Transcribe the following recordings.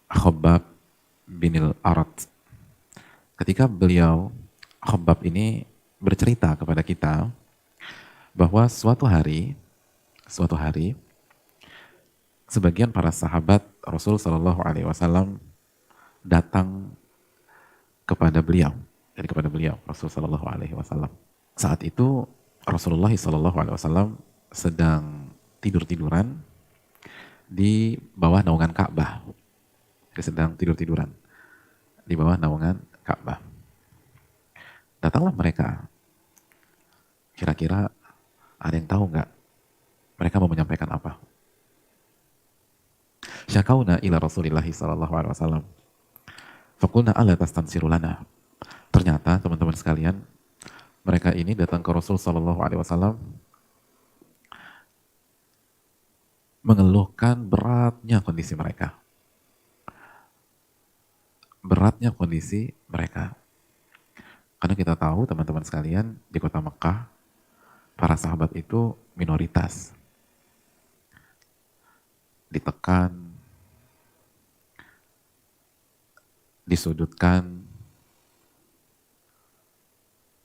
Khabbab binil Arat. Ketika beliau, Khabbab ini bercerita kepada kita bahwa suatu hari, sebagian para sahabat Rasul Shallallahu Alaihi Wasallam datang kepada beliau, jadi kepada beliau Rasul Shallallahu Alaihi Wasallam. Saat itu Rasulullah Shallallahu Alaihi Wasallam sedang tidur-tiduran di bawah naungan Ka'bah. Dia sedang tidur-tiduran di bawah naungan Ka'bah. Datanglah mereka. Kira-kira ada yang tahu nggak mereka mau menyampaikan apa? Syakauna ila Rasulillahi sallallahu alaihi wasallam. Faqulna ala tastansiru lana. Ternyata teman-teman sekalian, mereka ini datang ke Rasul sallallahu alaihi wasallam mengeluhkan beratnya kondisi mereka. Beratnya kondisi mereka. Karena kita tahu teman-teman sekalian, di kota Mekah, para sahabat itu minoritas. Ditekan, disudutkan,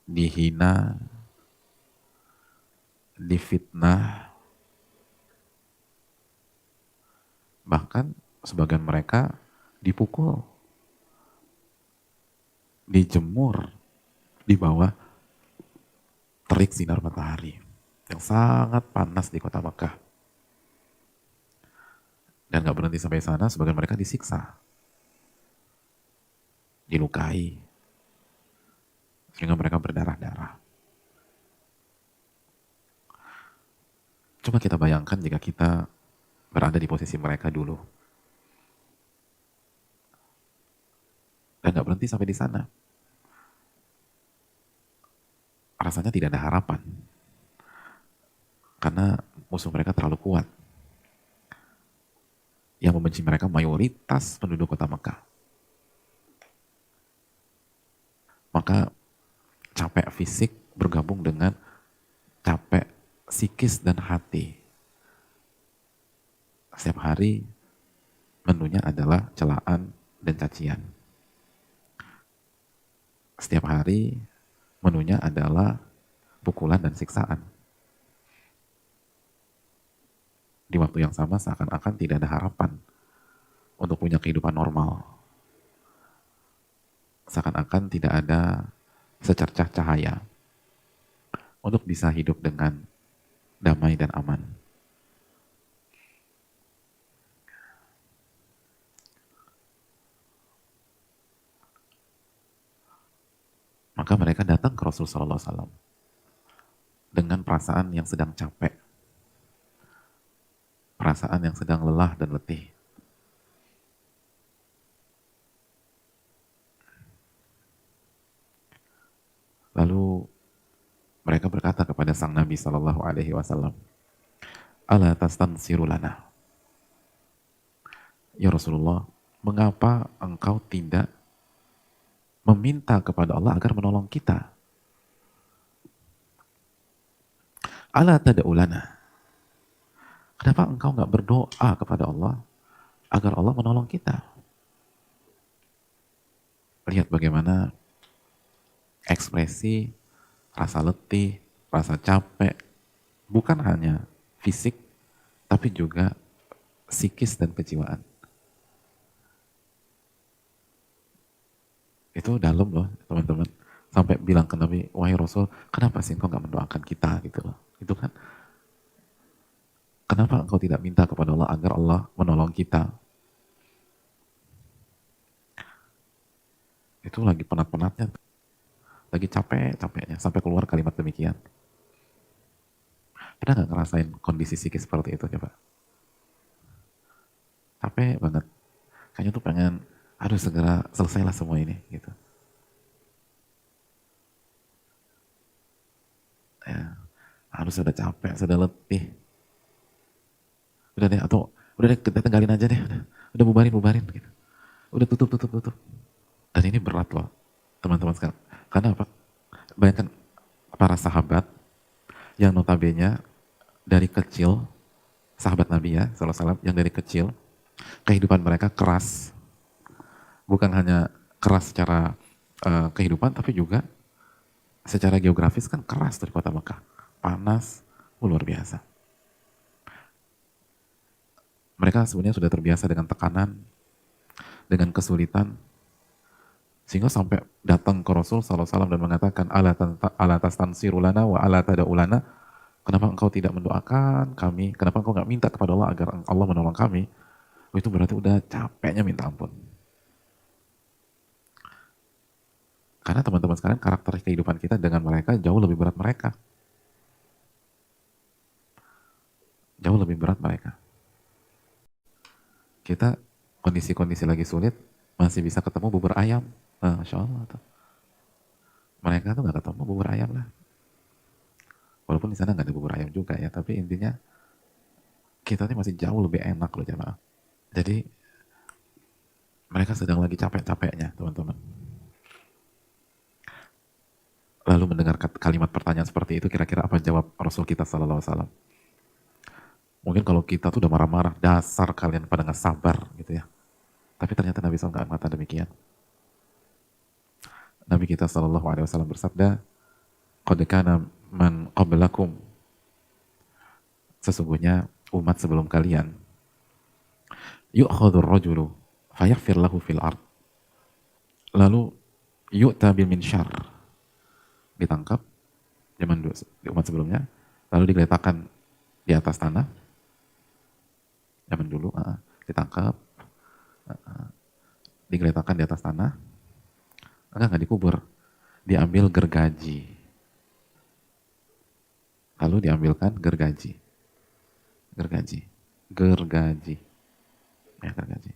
dihina, difitnah, bahkan sebagian mereka dipukul, dijemur di bawah terik sinar matahari yang sangat panas di kota Mekah. Dan gak berhenti sampai sana, sebagian mereka disiksa, dilukai, sehingga mereka berdarah-darah. Coba kita bayangkan jika kita berada di posisi mereka dulu. Dan gak berhenti sampai di sana. Rasanya tidak ada harapan. Karena musuh mereka terlalu kuat. Yang membenci mereka mayoritas penduduk kota Mekah. Maka capek fisik bergabung dengan capek psikis dan hati. Setiap hari menunya adalah celaan dan cacian. Setiap hari menunya adalah pukulan dan siksaan. Di waktu yang sama seakan-akan tidak ada harapan untuk punya kehidupan normal. Seakan-akan tidak ada secercah cahaya untuk bisa hidup dengan damai dan aman. Maka mereka datang ke Rasulullah SAW dengan perasaan yang sedang capek, perasaan yang sedang lelah dan letih. Lalu mereka berkata kepada sang Nabi Sallallahu Alaihi Wasallam, "Ala tastansiru lana." Ya Rasulullah, mengapa engkau tidak meminta kepada Allah agar menolong kita? Ala tad'u lana. Kenapa engkau nggak berdoa kepada Allah agar Allah menolong kita? Lihat bagaimana ekspresi, rasa letih, rasa capek, bukan hanya fisik, tapi juga psikis dan kejiwaan. Itu dalam loh teman-teman. Sampai bilang ke Nabi, wahai Rasul, kenapa sih engkau gak mendoakan kita gitu loh. Itu kan, kenapa engkau tidak minta kepada Allah agar Allah menolong kita? Itu lagi penat-penatnya, lagi capek-capeknya, sampai keluar kalimat demikian. Pernah gak ngerasain kondisi psikis seperti itu coba? Capek banget. Kayaknya tuh pengen, aduh segera selesailah semua ini gitu. Ya, harus sudah capek, sudah letih. Udah deh, atau udah deh kita tinggalin aja deh, udah bubarin gitu. Udah tutup. Dan ini berat loh, teman-teman sekalian. Karena apa? Bayangkan para sahabat yang notabene dari kecil, sahabat Nabi ya, SAW, yang dari kecil, kehidupan mereka keras, Bukan hanya keras secara kehidupan, tapi juga secara geografis kan keras dari kota Mekah. Panas, luar biasa. Mereka sebenarnya sudah terbiasa dengan tekanan, dengan kesulitan, sehingga sampai datang ke Rasul SAW dan mengatakan, ala tastansiru lana wa ala tada'ulana, kenapa engkau tidak mendoakan kami, kenapa engkau nggak minta kepada Allah agar Allah menolong kami. Oh, itu berarti udah capeknya minta ampun. Karena teman-teman sekalian, karakter kehidupan kita dengan mereka jauh lebih berat mereka. Jauh lebih berat mereka. Kita kondisi-kondisi lagi sulit, masih bisa ketemu bubur ayam. Nah, Masya Allah. Tuh. Mereka tuh nggak ketemu bubur ayam lah. Walaupun di sana nggak ada bubur ayam juga ya, tapi intinya kita tuh masih jauh lebih enak loh jemaah. Jadi mereka sedang lagi capek-capeknya teman-teman. Lalu mendengar kalimat pertanyaan seperti itu, kira-kira apa jawab Rasul kita Sallallahu Alaihi Wasallam? Mungkin kalau kita tuh udah marah-marah, dasar kalian pada nggak sabar gitu ya. Tapi ternyata Nabi SAW nggak mengatakan demikian. Nabi kita Sallallahu Alaihi Wasallam bersabda, "Qad kana man qablakum." Sesungguhnya umat sebelum kalian, yu'khadur rajulu fayaghfir lahu fil ard. Lalu yu'ta bil minsyar. Ditangkap zaman dulu, di umat sebelumnya, lalu digeletakkan di atas tanah, zaman dulu, ditangkap, digeletakkan di atas tanah, enggak dikubur, diambil gergaji, lalu diambilkan gergaji, gergaji, gergaji, ya gergaji.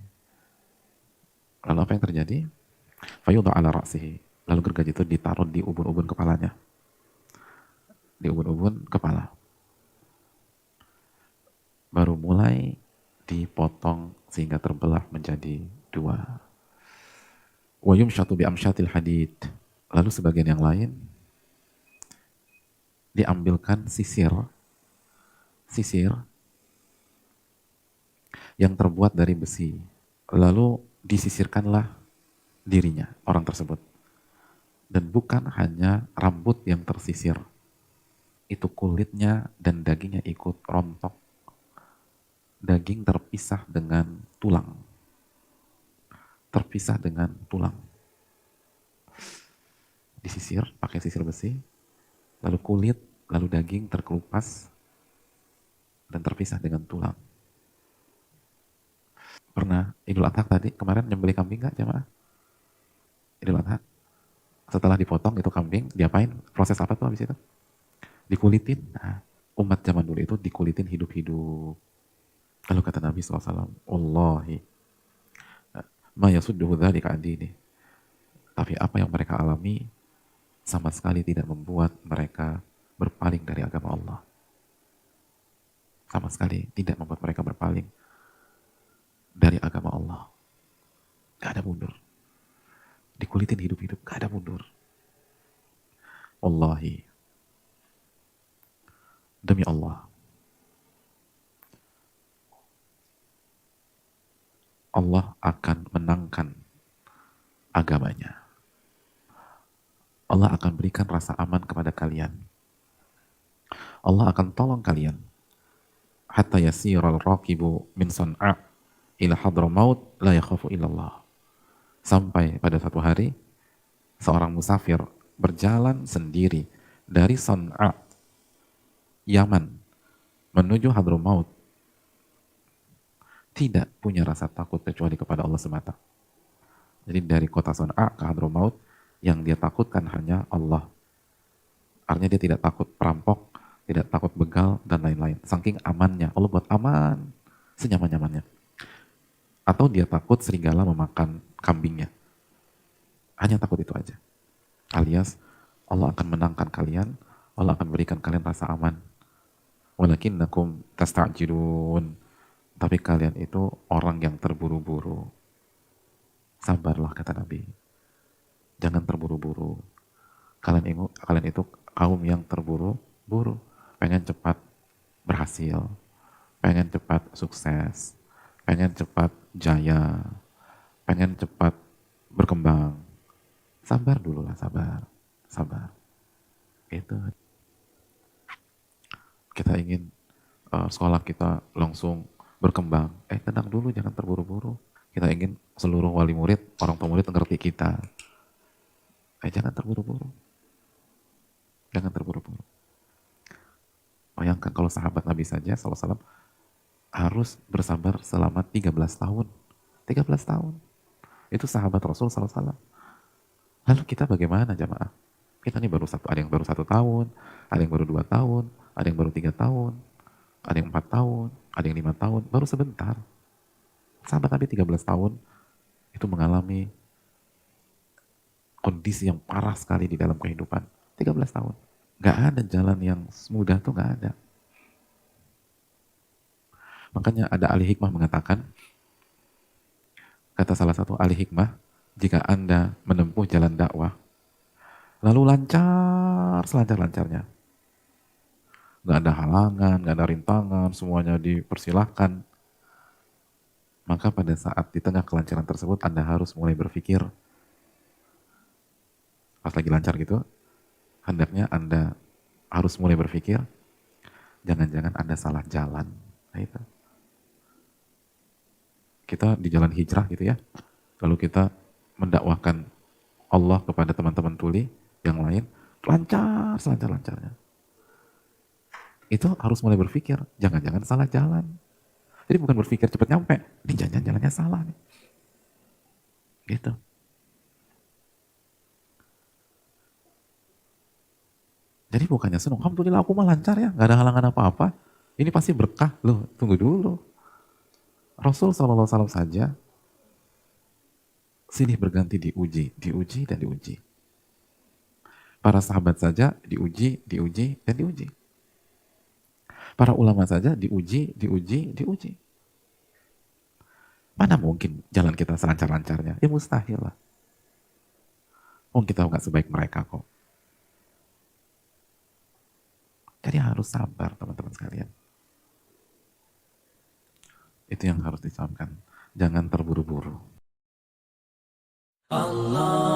Lalu apa yang terjadi? Fayudha ala ra'sihi, lalu gergaji itu ditaruh di ubun-ubun kepalanya, di ubun-ubun kepala. Baru mulai dipotong sehingga terbelah menjadi dua. Wa yumsyatu bi amsyatil hadid. Lalu sebagian yang lain diambilkan sisir, sisir yang terbuat dari besi. Lalu disisirkanlah dirinya, orang tersebut. Dan bukan hanya rambut yang tersisir, itu kulitnya dan dagingnya ikut rontok. Daging terpisah dengan tulang. Terpisah dengan tulang. Disisir, pakai sisir besi, lalu kulit, lalu daging terkelupas, dan terpisah dengan tulang. Pernah Idul Adha tadi, kemarin nyembelih kambing gak jemaah? Idul Adha. Setelah dipotong itu kambing, diapain? Proses apa tuh habis itu? Dikulitin. Nah, umat zaman dulu itu dikulitin hidup-hidup. Lalu kata Nabi SAW, Wallahi, ma yasudduhu dzalika an dini. Tapi apa yang mereka alami sama sekali tidak membuat mereka berpaling dari agama Allah. Sama sekali tidak membuat mereka berpaling dari agama Allah. Gak ada mundur. Dikulitin hidup-hidup, gak ada mundur. Wallahi, demi Allah, Allah akan menangkan agamanya. Allah akan berikan rasa aman kepada kalian. Allah akan tolong kalian. Hatta yasiral raqibu min San'a ila Hadramaut la yakhafu illallah. Sampai pada satu hari, seorang musafir berjalan sendiri dari San'a, Yaman, menuju Hadramaut. Tidak punya rasa takut kecuali kepada Allah semata. Jadi dari kota San'a ke Hadramaut, yang dia takutkan hanya Allah. Artinya dia tidak takut perampok, tidak takut begal, dan lain-lain. Saking amannya, Allah buat aman, senyaman-nyamannya. Atau dia takut serigala memakan kambingnya. Hanya takut itu aja. Alias, Allah akan menangkan kalian, Allah akan berikan kalian rasa aman. Walakinnakum tasta'jilun. Tapi kalian itu orang yang terburu-buru. Sabarlah kata Nabi. Jangan terburu-buru. Kalian itu kaum yang terburu-buru. Pengen cepat berhasil. Pengen cepat sukses. Pengen cepat jaya. Pengen cepat berkembang. Sabar dulu lah, sabar. Sabar. Itu. Kita ingin sekolah kita langsung berkembang. Tenang dulu, jangan terburu-buru. Kita ingin seluruh wali murid, orang tua murid mengerti kita. Jangan terburu-buru. Jangan terburu-buru. Bayangkan kalau sahabat Nabi saja, SAW, harus bersabar selama 13 tahun. 13 tahun. Itu sahabat Rasul SAW. Lalu kita bagaimana jamaah? Kita nih ada yang baru 1 tahun, ada yang baru 2 tahun, ada yang baru 3 tahun, ada yang 4 tahun, ada yang 5 tahun, baru sebentar. Sahabat Nabi 13 tahun itu mengalami kondisi yang parah sekali di dalam kehidupan. 13 tahun. Gak ada jalan yang mudah tuh, gak ada. Makanya ada ahli hikmah mengatakan, kata salah satu ahli hikmah, jika Anda menempuh jalan dakwah, lalu lancar, selancar-lancarnya. Gak ada halangan, gak ada rintangan, semuanya dipersilahkan. Maka pada saat di tengah kelancaran tersebut, Anda harus mulai berpikir, pas lagi lancar gitu, hendaknya Anda harus mulai berpikir, jangan-jangan Anda salah jalan. Nah itu. Kita di jalan hijrah gitu ya, lalu kita mendakwahkan Allah kepada teman-teman tuli yang lain, lancar, selancar-lancarnya. Itu harus mulai berpikir, jangan-jangan salah jalan. Jadi bukan berpikir cepat nyampe, ini jangan-jangan jalannya salah nih. Gitu. Jadi bukannya senang, alhamdulillah aku mah lancar ya, gak ada halangan apa-apa. Ini pasti berkah. Loh, tunggu dulu. Rasul SAW saja silih berganti diuji dan diuji. Para sahabat saja diuji, dan diuji. Para ulama saja diuji. Mana mungkin jalan kita selancar-lancarnya? Ya mustahil lah. Kita nggak sebaik mereka kok. Jadi harus sabar teman-teman sekalian. Itu yang harus disampaikan. Jangan terburu-buru. Allah